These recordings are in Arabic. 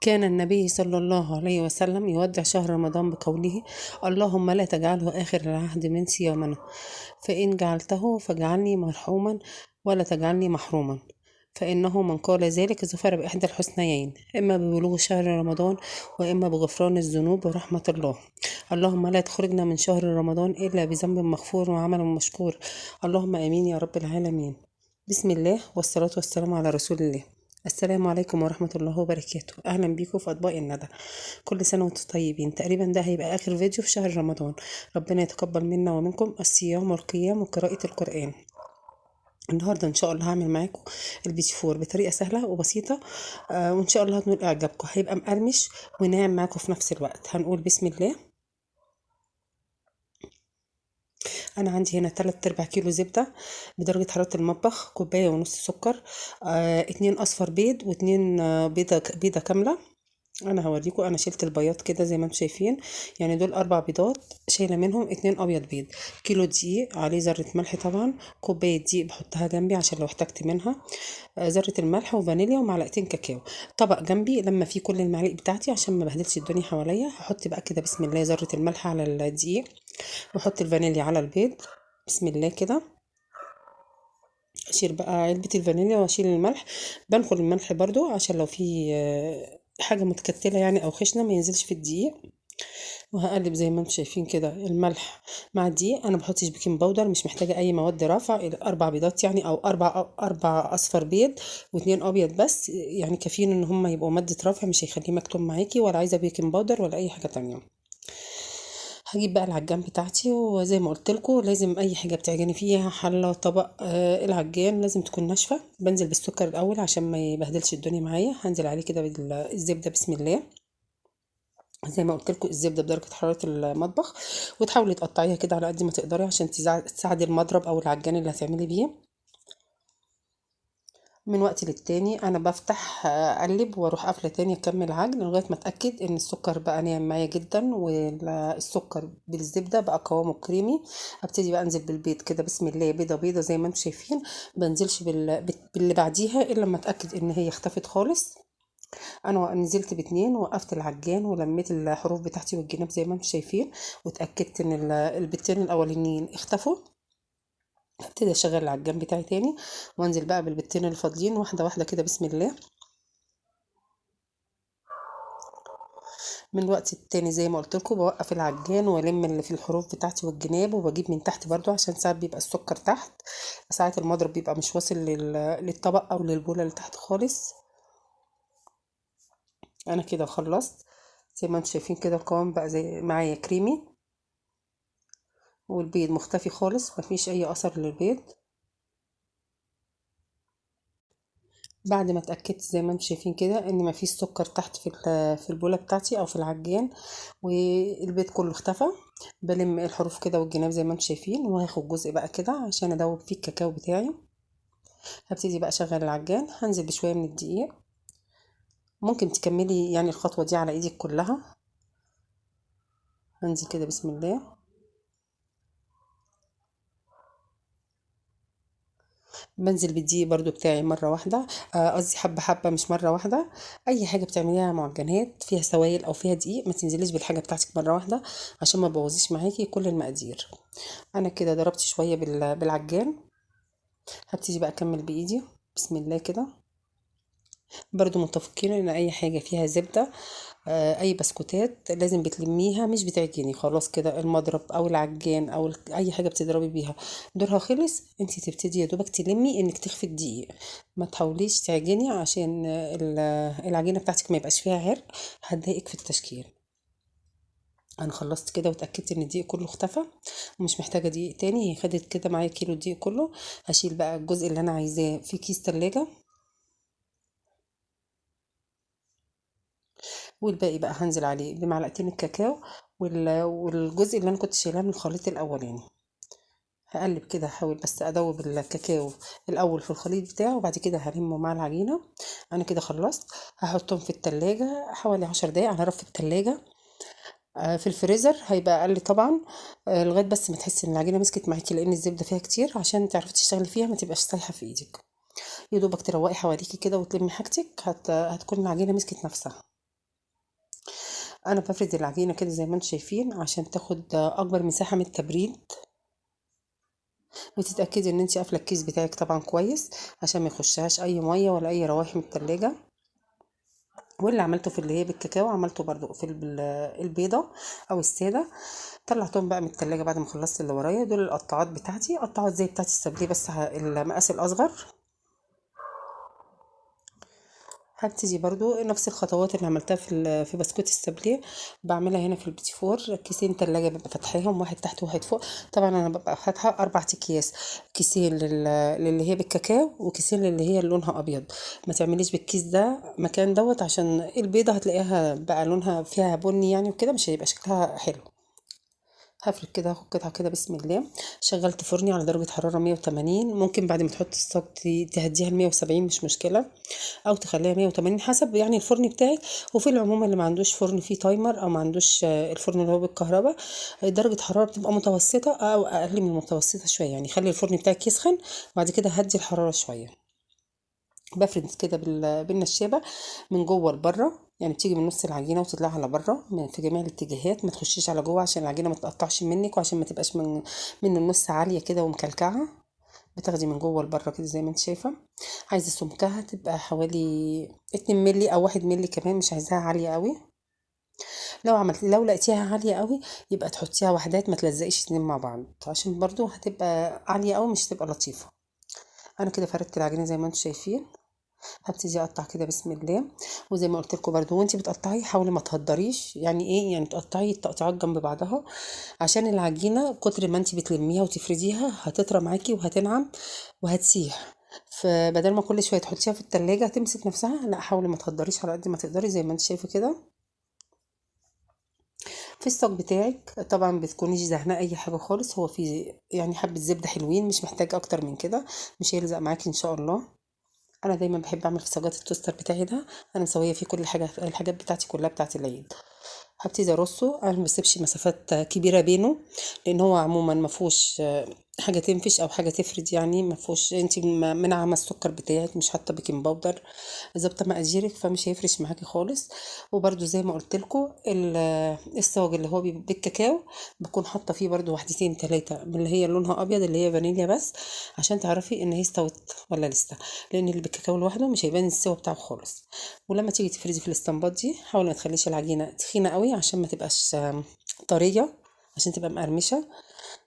كان النبي صلى الله عليه وسلم يودع شهر رمضان بقوله: اللهم لا تجعله آخر العهد من صيامنا، فإن جعلته فاجعلني مرحوما ولا تجعلني محروما. فإنه من قال ذلك ظفر بإحدى الحسنيين، إما ببلوغ شهر رمضان وإما بغفران الذنوب ورحمة الله. اللهم لا تخرجنا من شهر رمضان إلا بذنب مغفور وعمل مشكور. اللهم آمين يا رب العالمين. بسم الله والصلاة والسلام على رسول الله. السلام عليكم ورحمة الله وبركاته. أهلا بيكم في أطباق الندى. كل سنة وانتم طيبين. تقريبا ده هيبقى آخر فيديو في شهر رمضان. ربنا يتقبل منا ومنكم الصيام والقيام وقراءة القرآن. النهاردة إن شاء الله هعمل معاكم البيتي فور بطريقة سهلة وبسيطة، وإن شاء الله هتنول إعجابكم. هيبقى مقرمش وناعم معاكم في نفس الوقت. هنقول بسم الله. انا عندي هنا 3/4 كيلو زبده بدرجه حراره المطبخ، كوبايه ونص سكر، 2 اصفر بيض و2 بيضه كامله. انا هوريكم، انا شلت البياض كده زي ما انتم شايفين، يعني دول 4 بيضات شايله منهم 2 ابيض بيض. كيلو دقيق عليه ذره ملح طبعا، كوبايه دقيق بحطها جنبي عشان لو احتجت منها، ذره الملح وفانيليا ومعلقتين كاكاو. طبق جنبي لما فيه كل المعالق بتاعتي عشان ما بهدلش الدنيا حواليا. هحط بقى كده بسم الله ذره الملح على الدقيق، واحط الفانيليا على البيض بسم الله كده. اشيل بقى علبة الفانيليا واشيل الملح، بنخل الملح برضو عشان لو في حاجة متكتلة يعني او خشنة ما ينزلش في الدقيق. وهقلب زي ما انتم شايفين كده الملح مع الدقيق. انا بحطش بيكنج باودر، مش محتاجة اي مواد رافعة. 4 بيضات يعني، او اربع اصفر بيض واتنين ابيض بس، يعني كافيين ان هم يبقوا مادة رافع، مش هيخليه مكتوم معاكي، ولا عايزة بيكنج باودر ولا اي حاجة تانية. هجيب بقى العجان بتاعتي، وزي ما قلت لكم لازم اي حاجه بتعجني فيها، حله طبق، العجان لازم تكون ناشفه. بنزل بالسكر الاول عشان ما يبهدلش الدنيا معايا. هنزل عليه كده بالزبده بسم الله. زي ما قلت لكم الزبده بدرجه حراره المطبخ، وتحاولي تقطعيها كده على قد ما تقدري عشان تساعدي المضرب او العجان اللي هتعملي بيه. من وقت للتاني انا بفتح اقلب واروح قافله تاني اكمل عجن لغايه ما اتاكد ان السكر بقى ناعم معايا جدا، والسكر بالزبده بقى قوامه كريمي. ابتدي بقى انزل بالبيض كده بسم الله، بيضه بيضه زي ما انتم شايفين. بنزلش باللي بعديها الا لما اتاكد ان هي اختفت خالص. انا نزلت باتنين، وقفت العجان ولميت الحروف بتاعتي والجناب زي ما انتم شايفين، واتاكدت ان البيضتين الاولانيين اختفوا. هبتدي اشغل العجان بتاعي تاني، وانزل بقى بالبتين الفاضيين واحده واحده كده بسم الله. من وقت التاني زي ما قلت لكم بوقف العجان والم اللي في الحروف بتاعتي والجناب، وبجيب من تحت برضو عشان ساعات بيبقى السكر تحت، ساعات المضرب بيبقى مش واصل للطبق او للبوله اللي تحت خالص. انا كده خلصت. زي ما انتم شايفين كده القوام بقى زي معايا كريمي، والبيض مختفي خالص، مفيش اي اثر للبيض. بعد ما اتاكدت زي ما انتم شايفين كده ان مفيش سكر تحت في البوله بتاعتي او في العجان، والبيض كله اختفى، بلم الحروف كده والجناب زي ما انتم شايفين، وهاخد جزء بقى كده عشان ادوب فيه الكاكاو بتاعي. هبتدي بقى اشغل العجان، هنزل بشويه من الدقيق. ممكن تكملي يعني الخطوه دي على ايدك كلها. هنزل كده بسم الله. بنزل بالدقيق برضو بتاعي مرة واحدة، قصدي حبة حبة مش مرة واحدة. أي حاجة بتعمليها معجنات فيها سوائل أو فيها دقيق ما تنزليش بالحاجة بتاعتك مرة واحدة عشان ما تبوظيش معاكي كل المقادير. أنا كده ضربت شوية بالعجان. هبتدي بقى أكمل بإيدي بسم الله كده. برضو متفقين ان اي حاجة فيها زبدة، اي بسكوتات لازم بتلميها مش بتعجني خلاص كده. المضرب او العجان او اي حاجة بتضربي بيها دورها خلص، انتي تبتدي يا دوبك تلمي انك تخفي الدقيق. ما تحاوليش تعجني عشان العجينة بتاعتك ما يبقاش فيها عرق، هتضايقك في التشكيل. انا خلصت كده واتاكدت ان الدقيق كله اختفى ومش محتاجه دقيق تاني. هي خدت كده معايا كيلو الدقيق كله. هشيل بقى الجزء اللي انا عايزاه في كيس تلاجة، والباقي بقى هنزل عليه بمعلقتين الكاكاو والجزء اللي انا كنت شايلاه من الخليط الاولاني. هقلب كده، احاول بس ادوب الكاكاو الاول في الخليط بتاعه، وبعد كده هلمه مع العجينه. انا كده خلصت. هحطهم في التلاجة حوالي 10 دقايق على رف التلاجة. في الفريزر هيبقى اقل طبعا، لغايه بس ما تحسي ان العجينه مسكت معاكي، لان الزبده فيها كتير، عشان تعرفي تشتغلي فيها ما تبقاش سايحه في ايدك. يا دوبك تروقي حواليكي كده وتلمي حاجتك، هتكون العجينه مسكت نفسها. انا بفرد العجينه كده زي ما انتم شايفين عشان تاخد اكبر مساحه من التبريد، وتتاكدي ان انت قافله الكيس بتاعك طبعا كويس عشان ما يخشهاش اي ميه ولا اي روايح من التلاجة. واللي عملته في اللي هي بالكاكاو عملته برضو في البيضه او الساده. طلعتهم بقى من التلاجة بعد ما خلصت اللي ورايا. دول القطاعات بتاعتي، قطاعات زي بتاعت السابليه بس المقاس الاصغر. هبتدي برضو نفس الخطوات اللي عملتها في بسكوت السابليه بعملها هنا في البيتي فور. كيسين تلاجة ببقى فاتحاهم، واحد تحت وواحد فوق. طبعا انا ببقى فاتحه 4 اكياس، كيسين للي هي بالكاكاو وكيسين للي هي لونها ابيض. ما تعمليش بالكيس ده مكان دوت عشان البيضه هتلاقيها بقى لونها فيها بني يعني وكده مش هيبقى شكلها حلو. هفرد كده، هاخد قطعة كده بسم الله. شغلت فرني على درجة حرارة 180. ممكن بعد ما تحط الصاج تهديها ل 170 مش مشكلة، او تخليها 180 حسب يعني الفرن بتاعك. وفي العموم اللي ما عندوش فرن فيه تايمر او ما عندوش الفرن اللي هو بالكهرباء، درجة حرارة بتبقى متوسطة او اقل من المتوسطة شوية. يعني خلي الفرن بتاعك يسخن وبعد كده هدي الحرارة شوية. بفرد كده بالنشابة من جوه لبره، يعني بتيجي من نص العجينه وتطلع على بره في جميع الاتجاهات، ما تخشيش على جوه عشان العجينه ما تقطعش منك وعشان ما تبقاش من النص عاليه كده ومكلكعه. بتاخدي من جوه لبره كده زي ما انت شايفه. عايزه سمكها تبقى حوالي 2 مللي او 1 مللي كمان، مش عايزاها عاليه قوي. لو لقيتيها عاليه قوي يبقى تحطيها وحدات، ما تلزقيش اتنين مع بعض عشان برضو هتبقى عاليه قوي مش تبقى لطيفه. انا كده فردت العجينه زي ما انتم شايفين. هبتدي اقطع كده بسم الله. وزي ما قلت لكم برضو وانتي بتقطعي حاولي ما تهدريش، يعني ايه يعني تقطعي التقطيعات جنب بعضها عشان العجينه كتر ما انتي بتلميها وتفرديها هتطرى معاكي وهتنعم وهتسيح. فبدل ما كل شويه تحطيها في التلاجة تمسك نفسها، لا حاولي ما تهدريش على قد ما تقدري زي ما انت شايفه كده. في الصاج بتاعك طبعا بتكونيش دهنه اي حاجه خالص، هو في يعني حبه زبده حلوين مش محتاج اكتر من كده، مش هيلزق معاكي ان شاء الله. انا دايما بحب اعمل في صاجات التوستر بتاعي ده، انا مسويه فيه كل حاجه، الحاجات بتاعتي كلها بتاعت العيد. هبتدي ارصه، انا ما بسيبش مسافات كبيره بينه لان هو عموما ما فيهوش حاجه تنفش او حاجه تفرد، يعني ما فيهوش. انت منعمه السكر بتاعك، مش حاطه بيكنج باودر، ظابطه مقاديرك، فمش هيفرش معاكي خالص. وبرده زي ما قلت لكم الصاج اللي هو بالكاكاو بكون حاطه فيه برده واحدتين ثلاثه من اللي هي لونها ابيض اللي هي فانيليا بس، عشان تعرفي ان هي استوت ولا لسه. لان اللي بالكاكاو لوحده مش هيبان السوا بتاعه خالص. ولما تيجي تفردي في الاستنباط دي حاولي ما تخليش العجينه تخينه قوي عشان ما تبقاش طريه، عشان تبقى مقرمشه.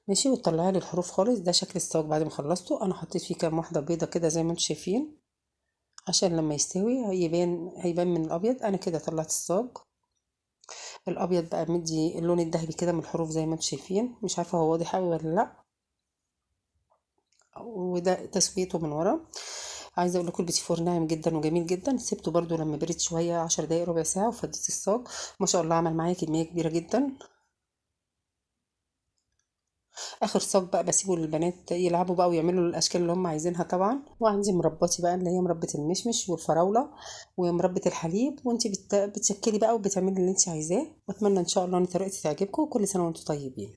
ماشي، وتطلعي لي الحروف خالص. ده شكل الصاج بعد ما خلصته. انا حطيت فيه كام واحده بيضه كده زي ما انتم شايفين عشان لما يستوي هيبان من الابيض. انا كده طلعت الصاج الابيض بقى مدي اللون الذهبي كده من الحروف زي ما انتم شايفين، مش عارفه هو واضح قوي ولا لا. وده تسويته من ورا. عايزه اقول لكم البيتي فور ناعم جدا وجميل جدا. سبته برده لما برد شويه 10 دقايق ربع ساعه وفضيت الصاج. ما شاء الله عمل معايا كميه كبيره جدا. اخر صاج بقى بسيبه للبنات يلعبوا بقى ويعملوا الاشكال اللي هم عايزينها طبعا. وعندي مرباتي بقى اللي هي مربة المشمش والفراوله ومربة الحليب، وانتي بتشكلي بقى وبتعملي اللي انتي عايزاه. واتمنى ان شاء الله ان طريقتي تعجبكم. كل سنه وانتم طيبين.